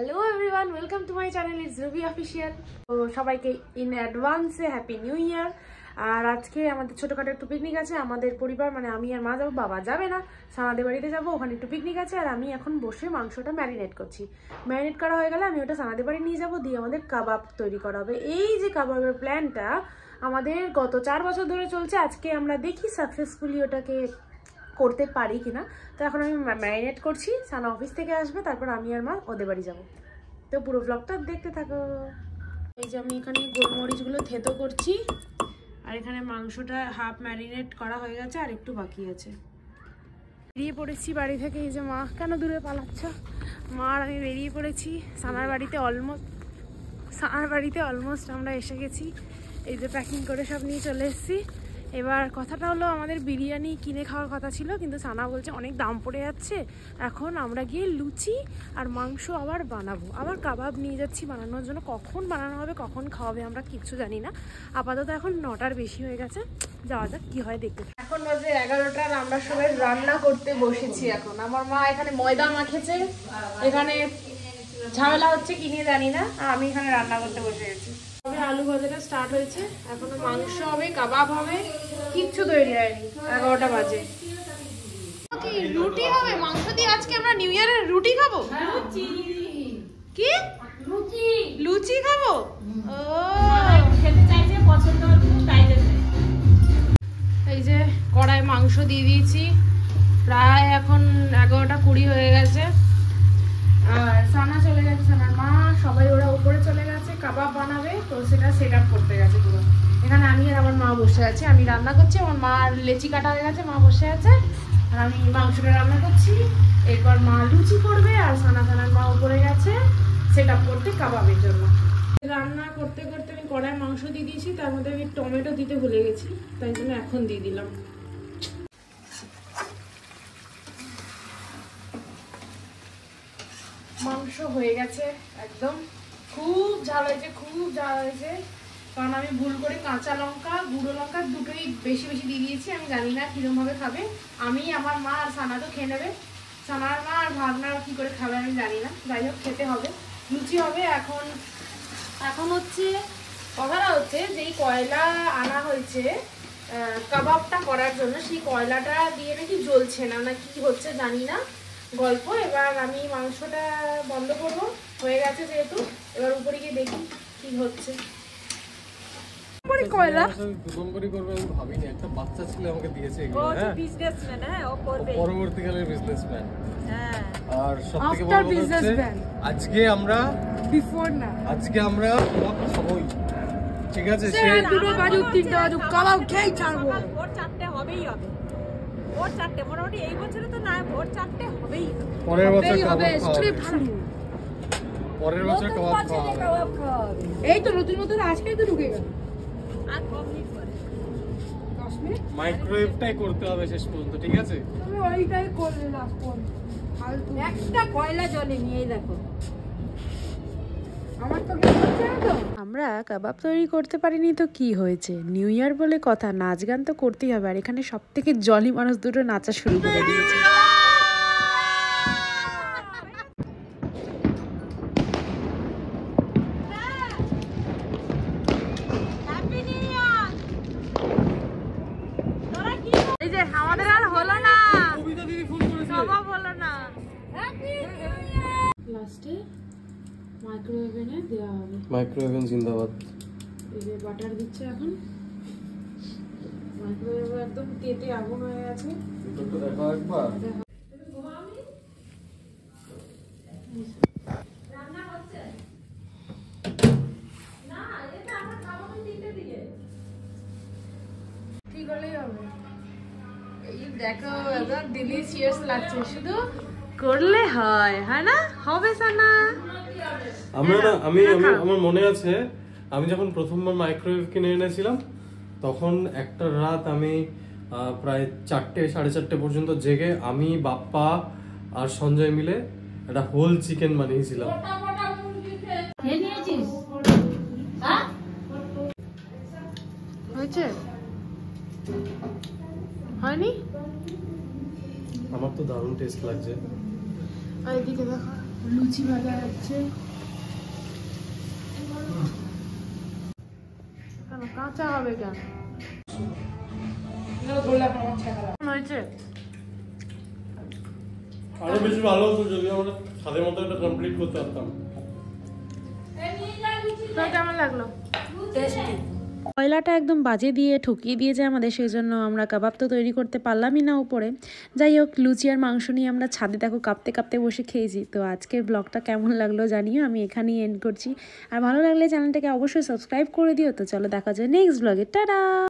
Hello everyone, welcome to my channel it's Ruby official. তো সবাইকে in অ্যাডভান্সে happy new year. আর আজকে আমাদের ছোটোখাটো একটু পিকনিক আছে। আমাদের পরিবার মানে আমি আর মা যাবো, বাবা যাবে না, সানাদের বাড়িতে যাবো, ওখানে একটু পিকনিক আছে। আর আমি এখন বসে মাংসটা ম্যারিনেট করছি। ম্যারিনেট করা হয়ে গেলে আমি ওটা সানাদের বাড়ি নিয়ে যাবো, দিয়ে আমাদের কাবাব তৈরি করা হবে। এই যে কাবাবের প্ল্যানটা আমাদের গত 4 বছর ধরে চলছে। আজকে আমরা দেখি সাকসেসফুলি ওটাকে করতে পারি কিনা। তো এখন আমি ম্যারিনেট করছি, সানা অফিস থেকে আসবে, তারপর আমি আর মা ওদের বাড়ি যাবো। তো পুরো ব্লগটা দেখতে থাকো। এই যে আমি এখানে গোলমরিচগুলো থেতো করছি, আর এখানে মাংসটা হাফ ম্যারিনেট করা হয়ে গেছে, আর একটু বাকি আছে। বেরিয়ে পড়েছি বাড়ি থেকে। এই যে মা কেন দূরে পালাচ্ছ? মা আর আমি বেরিয়ে পড়েছি সানার বাড়িতে অলমোস্ট আমরা এসে গেছি। এই যে প্যাকিং করে সব নিয়ে চলে এসেছি। এবার কথাটা হলো, আমাদের বিরিয়ানি কিনে খাওয়ার কথা ছিল, কিন্তু সানা বলছে অনেক দাম পড়ে যাচ্ছে, এখন আমরা গিয়ে লুচি আর মাংস আবার বানাবো, আবার কাবাব নিয়ে যাচ্ছি বানানোর জন্য। কখন বানানো হবে, কখন খাওয়াবে আমরা কিচ্ছু জানি না। আপাতত এখন 9টার বেশি হয়ে গেছে, যাওয়া যাক কি হয় দেখতে। এখন বাজে 11টার, আমরা সবাই রান্না করতে বসেছি। এখন আমার মা এখানে ময়দা মাখেছে, এখানে ঝামেলা হচ্ছে কি নিয়ে জানি না, আর আমি এখানে রান্না করতে বসে গেছি। আলু ভাজাটা স্টার্ট হয়েছে, এখনো মাংস হবে, কাবাব হবে, কিচ্ছু তৈরি হয়নি। 11টা বাজে। কি রুটি হবে মাংস দিয়ে? আজকে আমরা নিউ ইয়ারের রুটি খাবো। কি লুচি খাবো? ও এই যে কড়াই মাংস দিয়ে দিয়েছি, প্রায় এখন 11টা 20 হয়ে গেছে। আর সানা চলে গেছে, সানার মা সবাই ওরা উপরে চলে গেছে, কাবাব বানাবে, তো সেটা সেট আপ করতে গেছে পুরো। এখানে আমি আর আমার মা বসে আছি, আমি রান্না করছি, আমার মা আর লেচি কাটা হয়ে গেছে, মা বসে আছে, আর আমি মাংসটা রান্না করছি। এরপর মা লুচি করবে, আর সানার মা উপরে গেছে সেট আপ করতে কাবাবের জন্য। রান্না করতে করতে আমি কড়াই মাংস দিয়ে দিয়েছি, তার মধ্যে আমি টমেটো দিতে ভুলে গেছি, তাই জন্য এখন দিয়ে দিলাম। মাংস হয়ে গেছে একদম, খুব ঝাল হয়েছে, খুব ঝাল হয়েছে, কারণ আমি ভুল করে কাঁচা লঙ্কা গুঁড়ো লঙ্কা দুটোই বেশি বেশি দিয়ে দিয়েছি। আমি জানি না কিরকম ভাবে খাবে, আমি আমার মা আর সানা তো খেয়ে নেবে, সানার মা আর ভাবনা কি করে খাবে আমি জানি না। যাই হোক খেতে হবে, লুচি হবে। এখন হচ্ছে কথাটা হচ্ছে, যেই কয়লা আনা হয়েছে কাবাবটা করার জন্য, সেই কয়লাটা দিয়ে নাকি জ্বলছে না, না কি হচ্ছে জানি না গল্প। এবার আমি মাংসটা বন্ধ করবো, হয়ে গেছে যেহেতু, এবার উপরে গিয়ে দেখি কি হচ্ছে। কয়লা করবে আমি ভাবিনি, একটা বাচ্চা ছিল আমাকে দিয়েছে এগুলো। হ্যাঁ বিজনেসম্যান, হ্যাঁ ও করবে পরবর্তীকালে বিজনেসম্যান। হ্যাঁ আর সবথেকে বড় কথা হচ্ছে আজকে আমরা বিফোর না, আজকে আমরা ব্লগ খাবোই, ঠিক আছে? সে 2টা বাজুক 3টা বাজুক কাবাব খেয়ে ছাড়বো। ভোর 4টে হবেই হবে, ভোর 4টে মোটামুটি এই বছরে তো না, ভোর 4টে হবেই। পরের বছর হবে স্ট্রিপ শুরু, পরের বছর কাবাব খাওয়া হবে। এই তো নতুন আজকেই তো ঢুকে গেল। আর কম মিনিট পরে 10 মিনিট মাইক্রোওয়েভটাই করতে হবে শেষ পর্যন্ত, ঠিক আছে? তুমি ওইটাই করলে লাস্ট পর্যন্ত ফালতু একটা কয়লা জ্বলে নিয়ে দেখো। আমরা কাবাব তৈরি করতে পারিনি তো কি হয়েছে, নিউ ইয়ার বলে কথা, নাচ গান তো করতেই হবে। আর এখানে সব থেকে জলি মানুষ দুটো নাচা শুরু করে দিয়েছে। এই যে আমাদের আর হলো না, কাবাব হলো না। লাস্টে মাইক্রোওভেনে দেওয়া হবে। মাইক্রোওভেন জিন্দাবাদ। এই যে বাটার দিচ্ছে এখন, মাইক্রোওয়েভ একদম তেতে আগুন হয়ে গেছে। একটু দেখো একবার, রান্না হচ্ছে না, এটা আমরা খাবো তো 3টে দিকে, ঠিক হলেই হবে। এই দেখো একদম ডিলিশিয়াস লাগছে, শুধু করলে হয়, হ্যাঁ না? হবে সানা। আমার মনে আছে, আমি যখন প্রথমবার মাইক্রোওয়েভ কিনে এনেছিলাম, তখন একটা রাত আমি প্রায় 4টে 4:30 পর্যন্ত জেগে আমি, বাপ্পা আর সঞ্জয় মিলে একটা হোল চিকেন বানিয়েছিলাম। হয়েছে? হয়নি? আমার তো দারুণ টেস্ট লাগছে। এদিকে দেখো লুচি ভাজা হচ্ছে, কেন কাঁচা হবে কেন হয়েছে? আরো বেশি ভালো হতো যদি আমরা সাথে মতো এটা কমপ্লিট করতে পারতাম। কেমন লাগলো? কয়লাটা একদম বাজে দিয়ে ঠকিয়ে দিয়েছে আমাদের, সেই জন্য আমরা কাবাব তো তৈরি করতে পারলামই না উপরে। যাই হোক, লুচি আর মাংস নিয়ে আমরা ছাদে দেখো কাঁপতে কাঁপতে বসে খেয়েছি। তো আজকের ব্লগটা কেমন লাগলো জানিও, আমি এখানেই এন্ড করছি। আর ভালো লাগলে চ্যানেলটাকে অবশ্যই সাবস্ক্রাইব করে দিও। তো চলো দেখা যায় নেক্সট ব্লগে, টাটা।